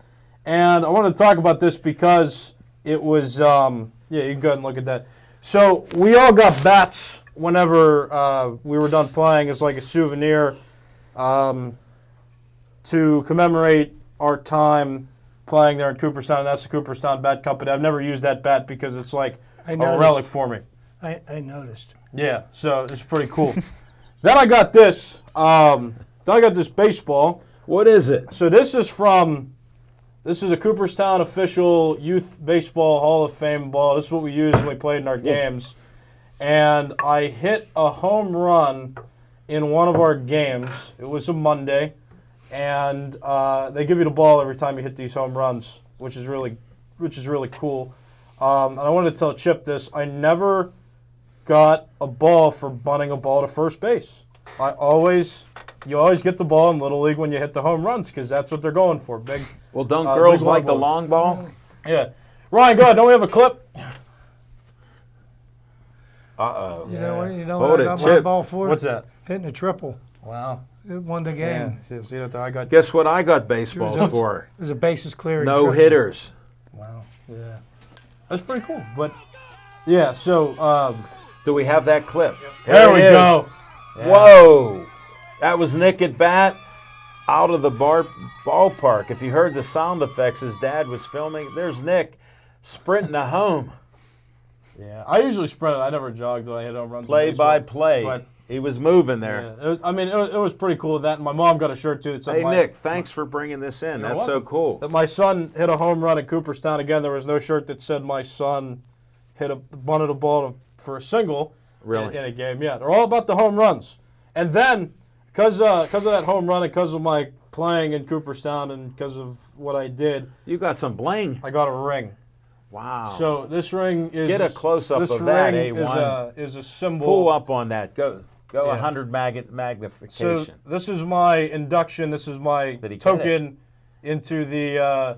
And I wanted to talk about this because it was, you can go ahead and look at that. So we all got bats whenever we were done playing as like a souvenir to commemorate our time playing there in Cooperstown. And that's the Cooperstown Bat Company. I've never used that bat because it's like a relic for me. I noticed. Yeah, so it's pretty cool. Then I got this. Then I got this baseball. What is it? So this is a Cooperstown official Youth Baseball Hall of Fame ball. This is what we used when we played in our games. And I hit a home run in one of our games. It was a Monday. And they give you the ball every time you hit these home runs, which is really cool. And I wanted to tell Chip this. I never got a ball for bunting a ball to first base. You always get the ball in Little League when you hit the home runs because that's what they're going for. Big. Well, don't girls big like the ball. long ball? Yeah. Ryan, go ahead. Don't we have a clip? Uh-oh. You know what I Hold it, got my Chip. ball for? What's that? Hitting a triple. Wow. It won the game. Yeah. See that? I got. Guess what I got baseballs for? It was a bases clearing. No triple. hitters. Wow. Yeah. That's pretty cool. But yeah. So Do we have that clip? there it we is. go. Yeah. Whoa. That was Nick at bat out of the ballpark. If you heard the sound effects his dad was filming, there's Nick sprinting to home. Yeah. I usually sprint it. I never jogged when I hit home runs. in Play baseball. by play. But He was moving there. yeah, it was pretty cool. That and my mom got a shirt too. That said Hey, Nick, thanks for bringing this in. You're That's so welcome. cool. That my son hit a home run at Cooperstown again. There was no shirt that said my son bunted a ball for a single Really? in a game. Yeah, they're all about the home runs. And then because of that home run and because of my playing in Cooperstown and because of what I did, You got some bling. I got a ring. Wow. So this ring is Get a close-up this of that, ring A1. is a symbol. Pull up on that. Go Yeah. 100 magnification. So this is my induction. This is my Did he get token into the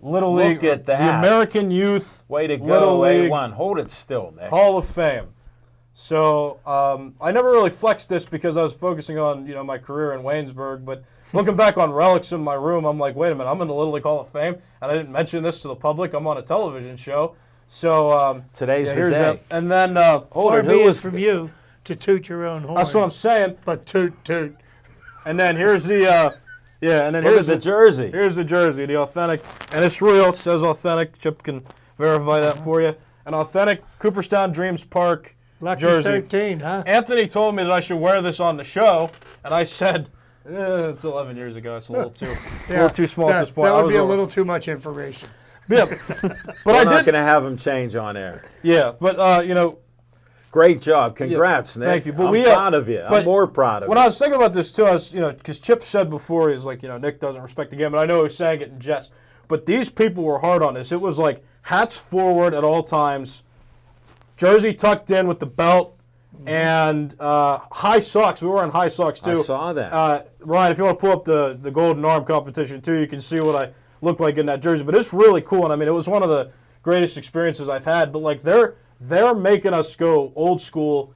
Little League, at the that. American Youth Way to Little go, League A1. Hold it still, Nick. Hall of Fame. So I never really flexed this because I was focusing on my career in Waynesburg. But looking back on relics in my room, I'm like, wait a minute, I'm in the Little League Hall of Fame, and I didn't mention this to the public. I'm on a television show. So Today's the here's day. that. And then Hold Far it. be Who it was from you to toot your own horn. that's what I'm saying. But toot, toot. And then here's the and then Look here's at the jersey. Here's the jersey, the authentic, and it's real. It says authentic. Chip can verify that for you. An authentic Cooperstown Dreams Park Lucky jersey. 13, huh? Anthony told me that I should wear this on the show, and I said, it's 11 years ago. It's a little too small at this point. That I would was be a over- little too much information. Yeah, but We're I not did. going to have him change on air. Yeah, but Great job. Congrats, Nick. thank you. But I'm we, proud of you. but I'm more proud of When you. I was thinking about this too, I was, because Chip said before, he's like, Nick doesn't respect the game, and I know he was saying it in jest. But these people were hard on this. It was like hats forward at all times, jersey tucked in with the belt, and high socks. We were wearing high socks too. I saw that. Ryan, if you want to pull up the golden arm competition too, you can see what I look like in that jersey. But it's really cool, and I mean, it was one of the greatest experiences I've had. But like they're making us go old school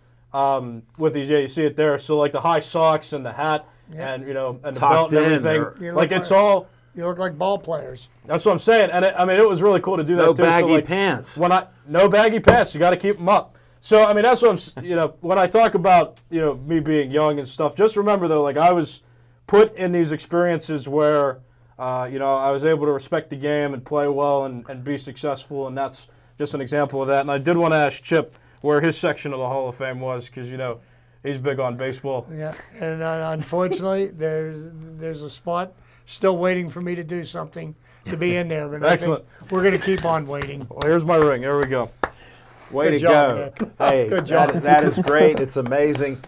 with these. Yeah, you see it there. So like the high socks and the hat, and and the Tucked belt and in, everything. they're- Like it's all. You look like ball players. That's what I'm saying, and it was really cool to do that No too. baggy so, like, pants. No baggy pants. You got to keep them up. So I mean, that's what I'm. When I talk about me being young and stuff, just remember though, like I was put in these experiences where I was able to respect the game and play well and be successful, and that's just an example of that. And I did want to ask Chip where his section of the Hall of Fame was because he's big on baseball. Yeah, and unfortunately, there's a spot still waiting for me to do something to be in there. But Excellent. I think we're going to keep on waiting. Well, here's my ring. There we go. Way Good to job, go. Nick. Hey, Good job. that is great. It's amazing.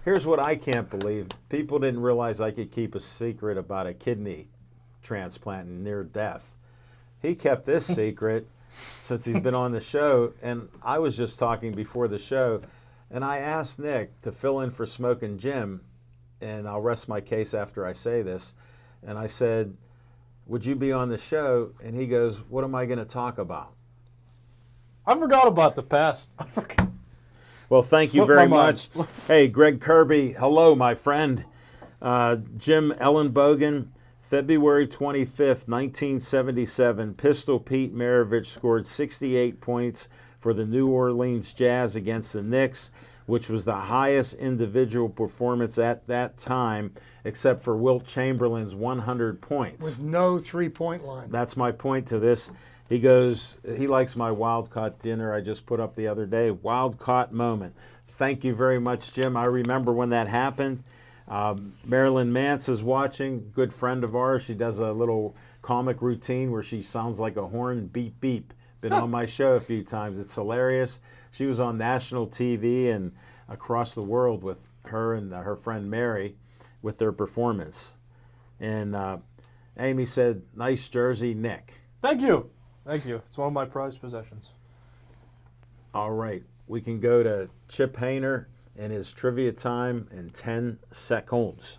Here's what I can't believe. People didn't realize I could keep a secret about a kidney transplant and near death. He kept this secret since he's been on the show, and I was just talking before the show, and I asked Nick to fill in for Smokin' Jim, and I'll rest my case after I say this, and I said, would you be on the show? And he goes, what am I going to talk about? I forgot about the past. I forgot. Well, thank you Slipped very my mind. much. Hey, Greg Kirby, hello, my friend. Jim Ellenbogen, February 25th, 1977, Pistol Pete Maravich scored 68 points for the New Orleans Jazz against the Knicks, which was the highest individual performance at that time, except for Wilt Chamberlain's 100 points. With no three-point line. That's my point to this. He goes, he likes my wild caught dinner I just put up the other day. Wild caught moment. Thank you very much, Jim. I remember when that happened. Marilyn Mance is watching, good friend of ours. She does a little comic routine where she sounds like a horn, beep, beep. Been on my show a few times. It's hilarious. She was on national TV and across the world with her and her friend Mary with their performance. And Amy said, nice jersey, Nick. Thank you. Thank you. It's one of my prized possessions. All right. We can go to Chip Hayner and his trivia time in 10 seconds.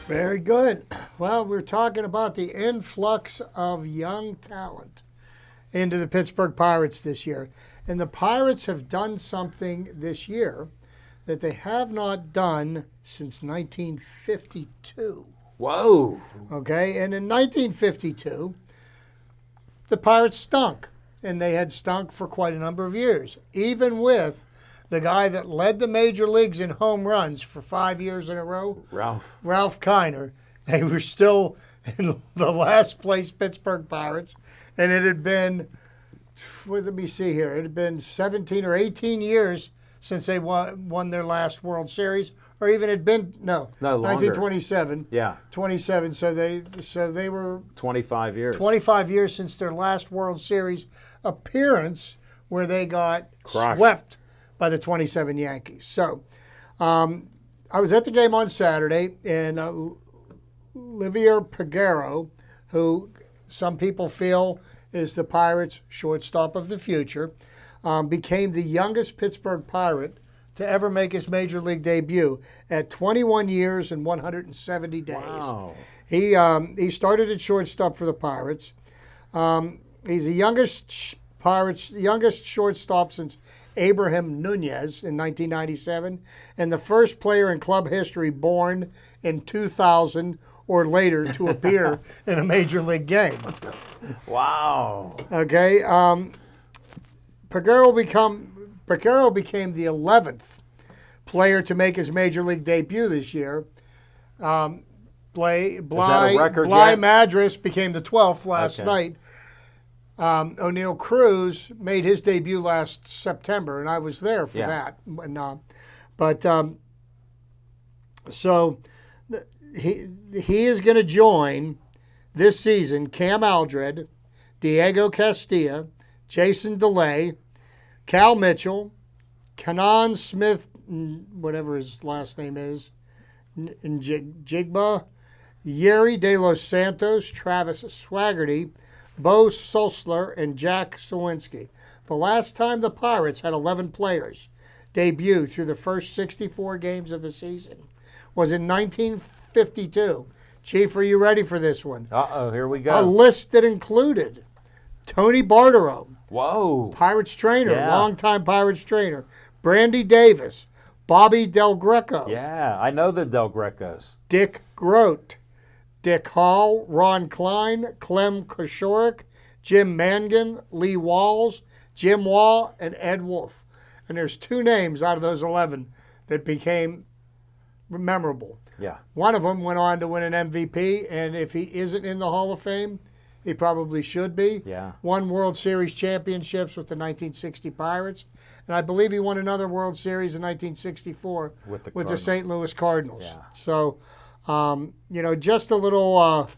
Very good. Well, we're talking about the influx of young talent into the Pittsburgh Pirates this year. And the Pirates have done something this year that they have not done since 1952. Whoa. Okay, and in 1952, the Pirates stunk. And they had stunk for quite a number of years, even with the guy that led the major leagues in home runs for 5 years in a row, Ralph. Kiner. They were still in the last place Pittsburgh Pirates, and it had been, let me see here, it had been 17 or 18 years since they won their last World Series, or even it had been, no longer. 1927. Yeah. 27, so they were 25 years. 25 years since their last World Series appearance where they got Crushed. swept by the 27 Yankees. So I was at the game on Saturday, and Olivier Pagero, who some people feel is the Pirates' shortstop of the future, became the youngest Pittsburgh Pirate to ever make his major league debut at 21 years and 170 days. Wow. He started at shortstop for the Pirates. He's the youngest shortstop since Abraham Nunez in 1997, and the first player in club history born in 2000 or later to appear in a major league game. Wow. Okay. Pagero became the 11th player to make his major league debut this year. Bly Madras became the 12th last night. O'Neill Cruz made his debut last September, and I was there for that. So he is going to join this season Cam Aldred, Diego Castilla, Jason DeLay, Cal Mitchell, Kanan Smith, whatever his last name is, Jigba, Yeri De Los Santos, Travis Swaggerty, Bo Sulsler, and Jack Sawinski. The last time the Pirates had 11 players debut through the first 64 games of the season was in 1952. Chief, are you ready for this one? Uh-oh, here we go. A list that included Tony Bartero, Whoa. Pirates trainer, Yeah. longtime Pirates trainer, Brandy Davis, Bobby Del Greco, Yeah, I know the Del Grecos. Dick Grote, Dick Hall, Ron Klein, Clem Koshorek, Jim Mangan, Lee Walls, Jim Wall, and Ed Wolf. And there's two names out of those 11 that became memorable. Yeah. One of them went on to win an MVP, and if he isn't in the Hall of Fame, he probably should be. Yeah. Won World Series championships with the 1960 Pirates, and I believe he won another World Series in 1964 With the the Cardinals. St. Louis Cardinals. Yeah. So, just a little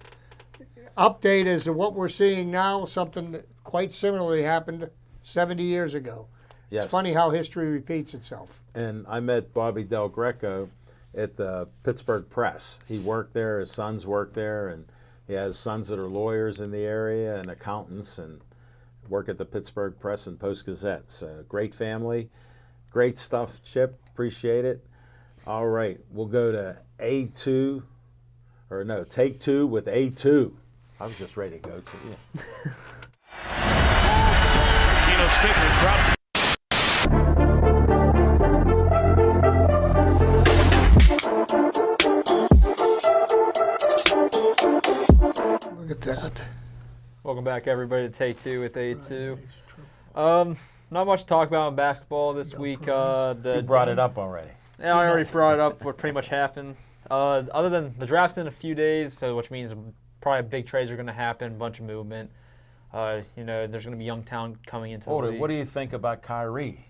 update as to what we're seeing now, something that quite similarly happened 70 years ago. Yes. It's funny how history repeats itself. And I met Bobby Del Greco at the Pittsburgh Press. He worked there, his sons worked there, and he has sons that are lawyers in the area and accountants, and work at the Pittsburgh Press and Post-Gazette. So great family. Great stuff, Chip. Appreciate it. All right, we'll go to A2, or no, take two with A2. I was just ready to go to you. Geno Smith will drop. Look at that. Welcome back, everybody, to Take Two with A2. Not much to talk about in basketball this week. You brought it up already. Yeah, I already brought it up. What pretty much happened. Other than the draft's in a few days, so which means probably big trades are going to happen, bunch of movement. There's going to be young talent coming into the league. What do you think about Kyrie?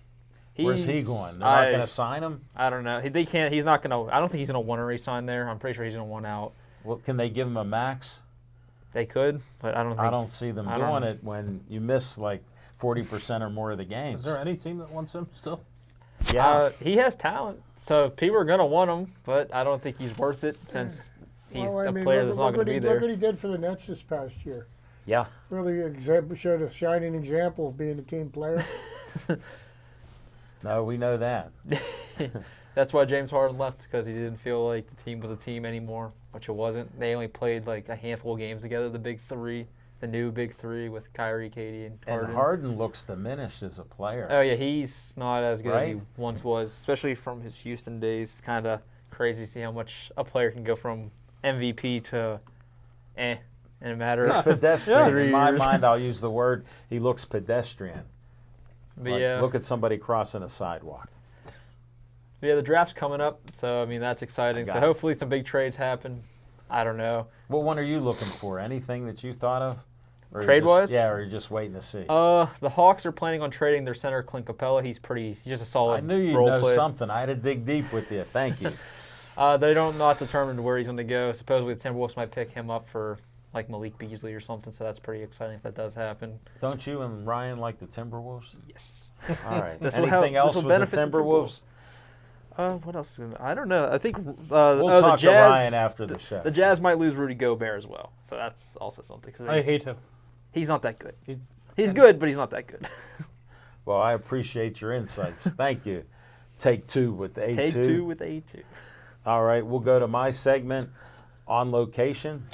Where's he going? They're not going to sign him? I don't know. They can't. He's not going to. I don't think he's going to want to re-sign there. I'm pretty sure he's going to want out. Well, can they give him a max? They could, but I don't think. I don't see them doing it when you miss like 40% or more of the games. Is there any team that wants him still? Yeah. He has talent, so people are going to want him, but I don't think he's worth it since he's a player that's not going to be there. Look what he did for the Nets this past year. Yeah. Really showed a shining example of being a team player. No, we know that. That's why James Harden left, because he didn't feel like the team was a team anymore, which it wasn't. They only played like a handful of games together, the big three, the new big three with Kyrie, KD, and Harden. And Harden looks diminished as a player. Oh, yeah, he's not as good as Right? he once was, especially from his Houston days. It's kind of crazy to see how much a player can go from MVP to in a matter It's of pedestrian. 3 In my years. mind, I'll use the word, he looks pedestrian. But Like, yeah. look at somebody crossing a sidewalk. Yeah, the draft's coming up, so I mean that's exciting. So got it. hopefully some big trades happen. I don't know. What one are you looking for? Anything that you thought of? Or you're Trade-wise? just- Yeah, or you're just waiting to see? The Hawks are planning on trading their center Clint Capella. He's just a solid I knew you'd role know player. something. I had to dig deep with you. Thank you. They don't not determined where he's going to go. Supposedly the Timberwolves might pick him up for like Malik Beasley or something. So that's pretty exciting if that does happen. Don't you and Ryan like the Timberwolves? Yes. All right. This will Anything help- else this will with the benefit the Timberwolves? What else? I don't know. I think We'll the talk Jazz, to Ryan after the show. The Jazz might lose Rudy Gobert as well. So that's also something. Cause I hate him. he's not that good. He's good, but he's not that good. Well, I appreciate your insights. Thank you. Take two with A2. Take two with A2. All right, we'll go to my segment, On Location.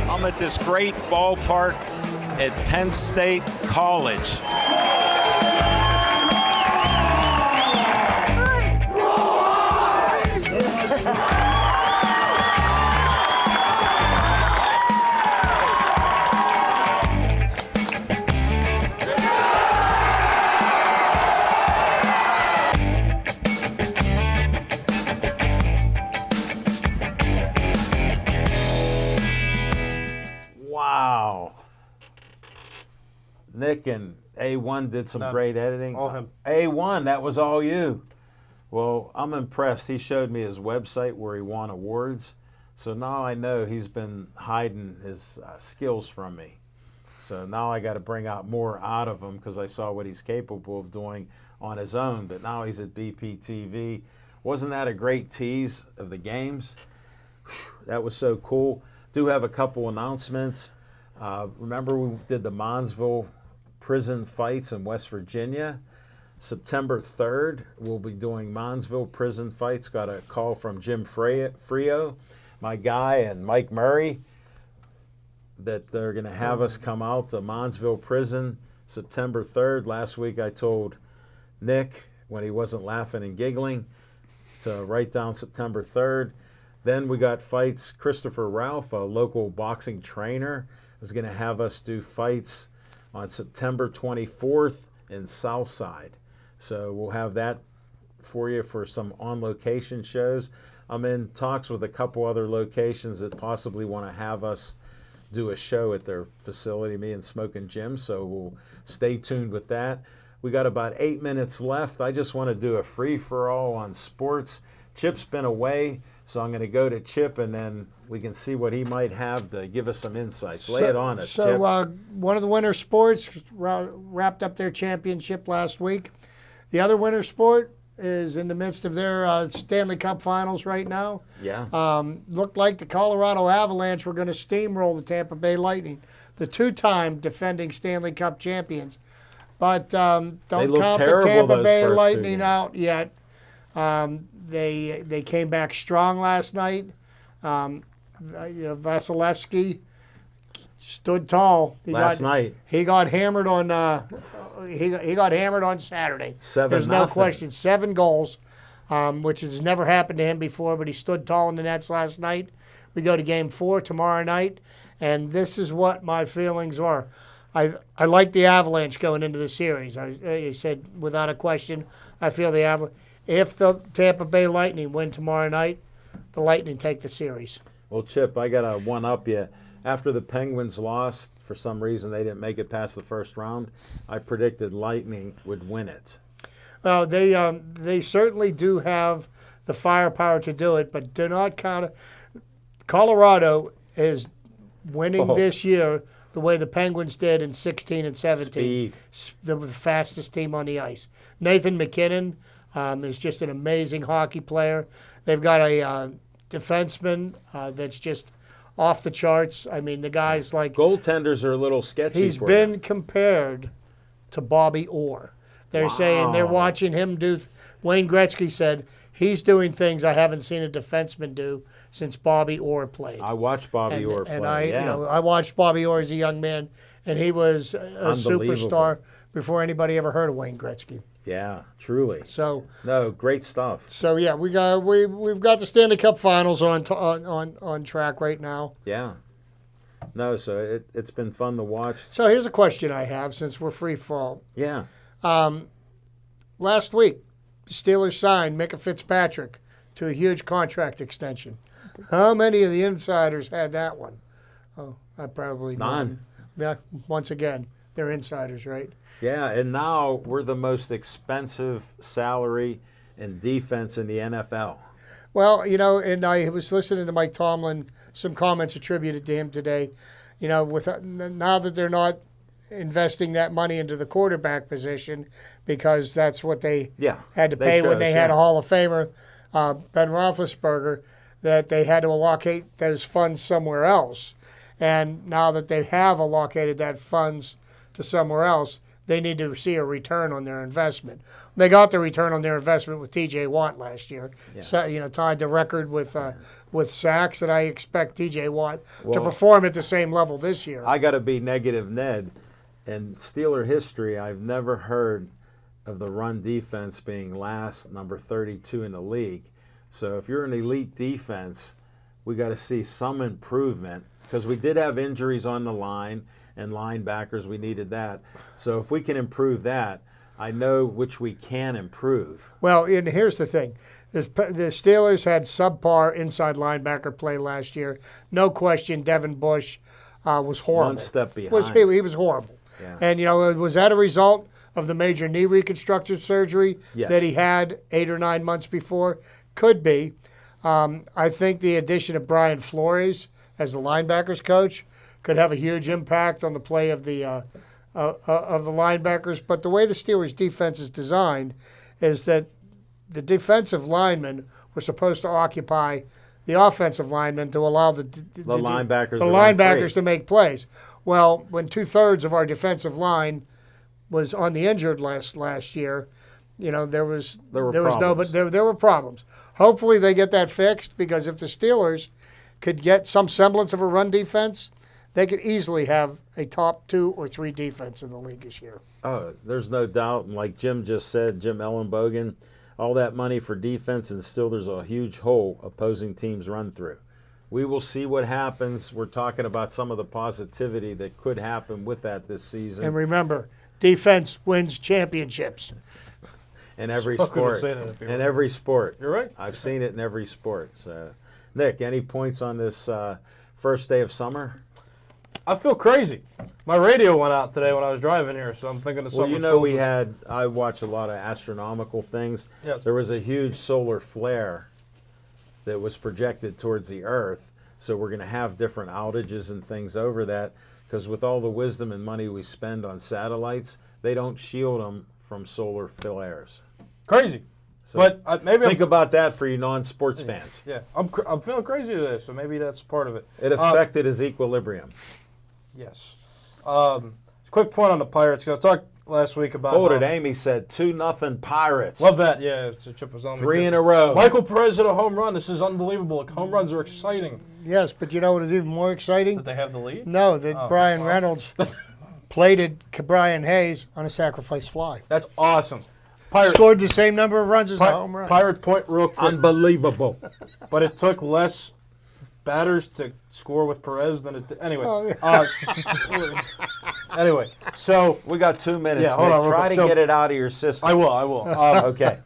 I'm at this great ballpark at Penn State College. Wow. Nick and A1 did some great editing. All him. A1, that was all you. Well, I'm impressed. He showed me his website where he won awards. So now I know he's been hiding his skills from me. So now I got to bring out more out of him because I saw what he's capable of doing on his own. But now he's at BPTV. Wasn't that a great tease of the games? That was so cool. Do have a couple announcements. Remember we did the Monsville prison fights in West Virginia. September 3rd, we'll be doing Monsville prison fights. Got a call from Jim Frio, my guy, and Mike Murray, that they're going to have us come out to Monsville prison September 3rd. Last week I told Nick, when he wasn't laughing and giggling, to write down September 3rd. Then we got fights. Christopher Ralph, a local boxing trainer, is going to have us do fights on September 24th in Southside. So we'll have that for you for some on-location shows. I'm in talks with a couple other locations that possibly want to have us do a show at their facility, me and Smoking Jim, so we'll stay tuned with that. We got about 8 minutes left. I just want to do a free-for-all on sports. Chip's been away, so I'm going to go to Chip, and then we can see what he might have to give us some insights. Lay it on us, Chip. One of the winter sports wrapped up their championship last week. The other winter sport is in the midst of their Stanley Cup Finals right now. Yeah. Looked like the Colorado Avalanche were going to steamroll the Tampa Bay Lightning, the two-time defending Stanley Cup champions. But don't count the Tampa Bay Lightning out yet. They came back strong last night. Vasilevsky stood tall. He got hammered on. He got hammered on Saturday. 7-0. There's no question. 7 goals, which has never happened to him before. But he stood tall in the nets last night. We go to Game 4 tomorrow night, and this is what my feelings are. I like the Avalanche going into the series. I said without a question, I feel the Avalanche. If the Tampa Bay Lightning win tomorrow night, the Lightning take the series. Well, Chip, I got to one-up you. After the Penguins lost, for some reason they didn't make it past the first round, I predicted Lightning would win it. Well, they certainly do have the firepower to do it, but do not count it. Colorado is winning this year the way the Penguins did in 16 and 17. Speed. The fastest team on the ice. Nathan McKinnon is just an amazing hockey player. They've got a defenseman that's just off the charts. I mean, the guy's like... Goaltenders are a little sketchy. He's been compared to Bobby Orr. They're saying they're watching him do... Wayne Gretzky said, he's doing things I haven't seen a defenseman do since Bobby Orr played. I watched Bobby Orr play. And I watched Bobby Orr as a young man, and he was a superstar before anybody ever heard of Wayne Gretzky. Yeah, truly. So no, great stuff. So yeah, we've got the Stanley Cup Finals on track right now. Yeah. No, so it's been fun to watch. So here's a question I have since we're free fall. Yeah. Last week, the Steelers signed Micah Fitzpatrick to a huge contract extension. How many of the insiders had that one? Oh, I probably none. Yeah. Once again, they're insiders, right? Yeah, and now we're the most expensive salary and defense in the NFL. Well, and I was listening to Mike Tomlin, some comments attributed to him today. With now that they're not investing that money into the quarterback position because that's what they had to pay when they had a Hall of Famer, Ben Roethlisberger, that they had to allocate those funds somewhere else. And now that they have allocated that funds to somewhere else, they need to see a return on their investment. They got the return on their investment with T.J. Watt last year. Yeah. So, tied the record with sacks, and I expect T.J. Watt to perform at the same level this year. I got to be negative Ned. In Steeler history, I've never heard of the run defense being last, number 32 in the league. So if you're an elite defense, we got to see some improvement because we did have injuries on the line and linebackers. We needed that. So if we can improve that, I know which we can improve. Well, and here's the thing. The Steelers had subpar inside linebacker play last year. No question, Devin Bush was horrible. One step behind. He was horrible. Yeah. And, was that a result of the major knee reconstructive surgery that he had 8 or 9 months before? Could be. I think the addition of Brian Flores as the linebackers coach could have a huge impact on the play of the linebackers. But the way the Steelers' defense is designed is that the defensive linemen were supposed to occupy the offensive linemen to allow the linebackers to make plays. Well, when 2/3 of our defensive line was on the injured list last year, there were problems. Hopefully they get that fixed, because if the Steelers could get some semblance of a run defense, they could easily have a top 2 or 3 defense in the league this year. Oh, there's no doubt. And like Jim just said, Jim Ellenbogen, all that money for defense, and still there's a huge hole opposing teams run through. We will see what happens. We're talking about some of the positivity that could happen with that this season. And remember, defense wins championships. in every Not gonna sport. say that if you're In right. every sport. You're right. I've seen it in every sport. So, Nick, any points on this first day of summer? I feel crazy. My radio went out today when I was driving here, so I'm thinking of Well, something. you know, I watch a lot of astronomical things. Yes. There was a huge solar flare that was projected towards the Earth. So we're going to have different outages and things over that because with all the wisdom and money we spend on satellites, they don't shield them from solar flares. Crazy. So But maybe think about that for you non-sports fans. Yeah, I'm feeling crazy today, so maybe that's part of it. It affected his equilibrium. Yes. Quick point on the Pirates. 'Cause I talked last week about. Hold it, Amy said 2-0 Pirates. Love that. Yeah, it's a chip was on me, 3 too. in a row. Michael Perez hit a home run. This is unbelievable. Home runs are exciting. Yes, but you know what is even more exciting? That they have the lead. No, that Brian Reynolds plated Brian Hayes on a sacrifice fly. That's awesome. Pirate, Scored the same number of runs as a home run. Pirate point real quick. Unbelievable. But it took less batters to score with Perez than it did. Anyway. Oh, yeah. Anyway, so We got 2 minutes, Yeah, hold Nick. on real Try quick. to So- get it out of your system. I will. Okay.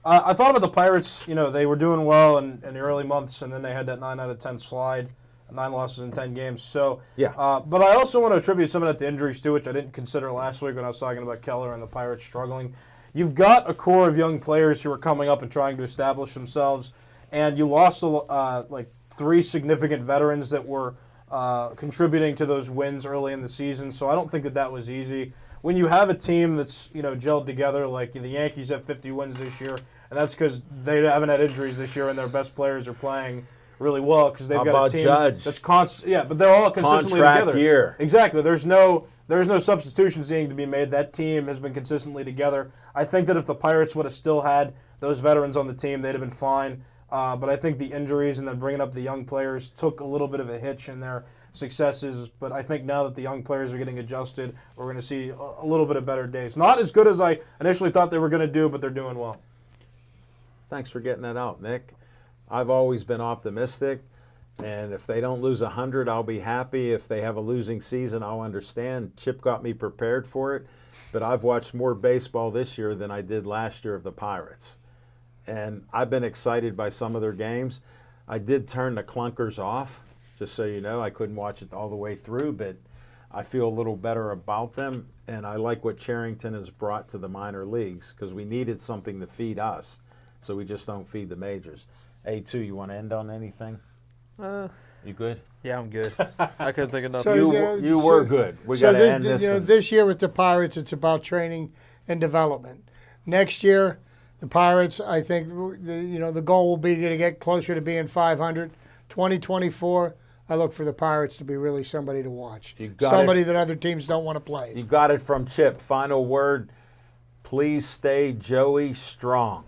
I thought about the Pirates. You know, they were doing well in the early months, and then they had that 9 out of 10 slide, 9 losses in 10 games. So Yeah. But I also want to attribute some of that to injuries too, which I didn't consider last week when I was talking about Keller and the Pirates struggling. You've got a core of young players who are coming up and trying to establish themselves, and you lost like 3 significant veterans that were contributing to those wins early in the season. So I don't think that was easy. When you have a team that's gelled together, like the Yankees have 50 wins this year, and that's because they haven't had injuries this year, and their best players are playing really well because they've How got about a team Judge? that's constant. Yeah, but they're all consistently Contract together. year. Exactly. There's no substitutions needing to be made. That team has been consistently together. I think that if the Pirates would have still had those veterans on the team, they'd have been fine. But I think the injuries and then bringing up the young players took a little bit of a hitch in their successes. But I think now that the young players are getting adjusted, we're going to see a little bit of better days. Not as good as I initially thought they were going to do, but they're doing well. Thanks for getting that out, Nick. I've always been optimistic, and if they don't lose 100, I'll be happy. If they have a losing season, I'll understand. Chip got me prepared for it, but I've watched more baseball this year than I did last year of the Pirates. And I've been excited by some of their games. I did turn the clunkers off, just so you know. I couldn't watch it all the way through, but I feel a little better about them, and I like what Charrington has brought to the minor leagues because we needed something to feed us, so we just don't feed the majors. A2, you want to end on anything? You good? Yeah, I'm good. I couldn't think of nothing. So, You were good. We got to end this. This year with the Pirates, it's about training and development. Next year, the Pirates, I think, the goal will be to get closer to being 500. 2024, I look for the Pirates to be really somebody to watch. Somebody that other teams don't want to play. You got it from Chip. Final word. Please stay Joey strong.